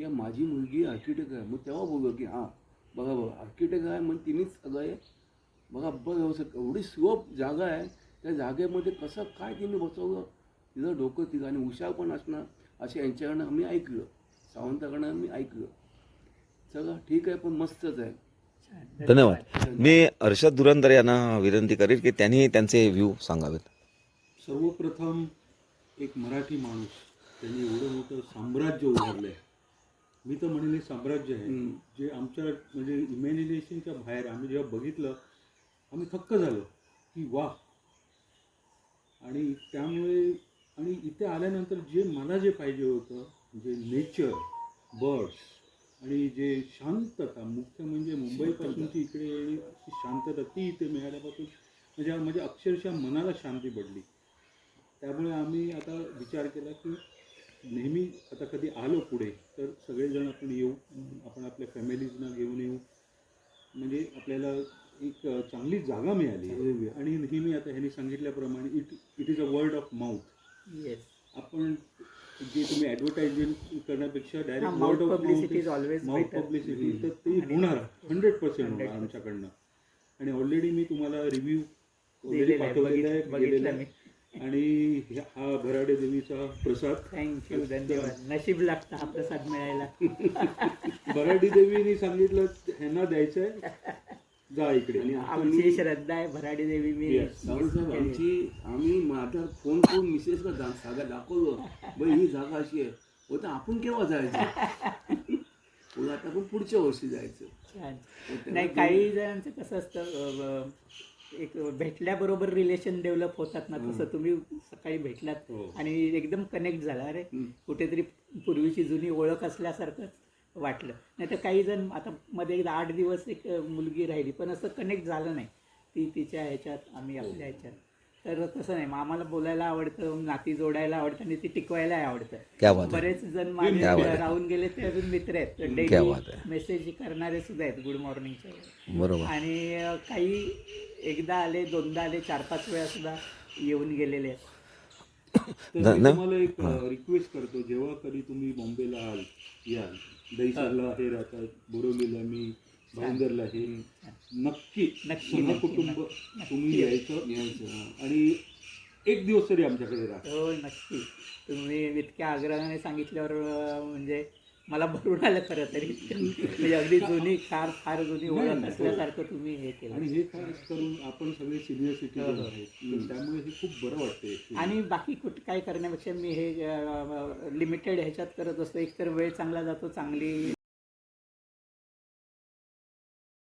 की माझी मुलगी आर्किटेक्ट आहे. मग तेव्हा बोललो की हां बघा बघा आर्किटेक्ट आहे मग तिनेच सगळं आहे बघा बघ एवढी स्कोप जागा आहे त्या जागेमध्ये कसं काय तिने बसवलं तिचं डोकं तिचं आणि हुशार पण असणार असे यांच्याकडनं आम्ही ऐकलं सावंताकडनं आम्ही ऐकलं. सगळं ठीक आहे पण मस्तच आहे. धन्यवाद. मी हर्षद धुरंदर यांना विनंती करेन की त्यांनी त्यांचे व्ह्यू सांगावेत. सर्वप्रथम एक मराठी माणूस त्यांनी एवढं मोठं साम्राज्य उभारलं आहे. मी तर म्हणेन हे साम्राज्य आहे जे आमच्या म्हणजे इमॅजिनेशनच्या बाहेर. आम्ही जेव्हा बघितलं आम्ही थक्क झालो की वा. आणि त्यामुळे आणि इथे आल्यानंतर जे मला जे पाहिजे होतं जे नेचर बर्ड्स आणि जे शांतता मुख्य म्हणजे मुंबईपासूनची इकडे येणे अशी शांतता ती इथे मिळाल्यापासून म्हणजे अक्षरशः मनाला शांती पडली. त्यामुळे आम्ही आता विचार केला की नेहमी आता कधी आलो पुढे तर सगळेजण आपण येऊ आपण आपल्या फॅमिलीजना घेऊन येऊ म्हणजे आपल्याला एक चांगली जागा मिळाली. आणि नेहमी आता ह्यांनी सांगितल्याप्रमाणे it is a word of mouth. Yes आपण जे तुम्ही ॲडव्हर्टायझिंग करण्यापेक्षा direct mouth word of publicity is always mouth publicity तर ते होणार 100% होणार आमच्याकडनं. आणि ऑलरेडी मी तुम्हाला रिव्ह्यू वगैरे पाठवलेला आहे बघितलं मी. आणि हा भराडे देवीचा प्रसाद. थँक्यू धन्यवाद. नशीब लागतं हा प्रसाद मिळायला. भराडी देवीने सांगितलं ह्यांना द्यायचं आहे जा इकडे. आणि आमची श्रद्धा आहे भराडी देवी. मी सावंतसाहेब आम्ही माझा फोन करून मिसेस का जागा दाखवलं बाई ही जागा अशी आहे होतं आपण केव्हा जायचं पुढे आता आपण पुढच्या वर्षी जायचं. छान. नाही काही जणांचं कसं असतं एक भेटल्याबरोबर रिलेशन डेव्हलप होतात ना तसं तुम्ही सकाळी भेटलात आणि एकदम कनेक्ट झाला. अरे कुठेतरी पूर्वीची जुनी ओळख असल्यासारखं वाटलं. नाही तर काही जण आता मध्ये एकदा 8 दिवस एक मुलगी राहिली पण असं कनेक्ट झालं नाही. ती तिच्या ह्याच्यात आम्ही आपल्या ह्याच्यात. तर तसं नाही. मग आम्हाला बोलायला आवडतं नाती जोडायला आवडतं आणि ती टिकवायला आवडतं. बरेच जण माझे राहून गेले ते अजून मित्र आहेत. डेली मेसेज करणारे सुद्धा आहेत गुड मॉर्निंगच्या. बरोबर. आणि काही एकदा आले दोनदा आले 4-5 वेळा सुद्धा येऊन गेलेले आहेत. तर मी तुम्हाला एक रिक्वेस्ट करतो जेव्हा कधी तुम्ही बॉम्बेला याल दहीसरला हे राहतात बोरिवलीला मी भाईंदरला हे नक्की कुटुंब तुम्ही यायचं आणि एक दिवस तरी आमच्याकडे राहा. हो नक्की. तुम्ही इतक्या आग्रहाने सांगितल्यावर म्हणजे मला भरून आलं खरं तरी. म्हणजे अगदी जुनी फार जुनी ओळख असल्यासारखं तुम्ही हे केलं. आणि हे खास करून आपण सगळे सिनियर सिटीजन आहेत त्यामुळे हे खूप बरं वाटते. आणि बाकी काय करण्यापेक्षा मी हे लिमिटेड ह्याच्यात करत असतो. एकतर वेळ चांगला जातो चांगली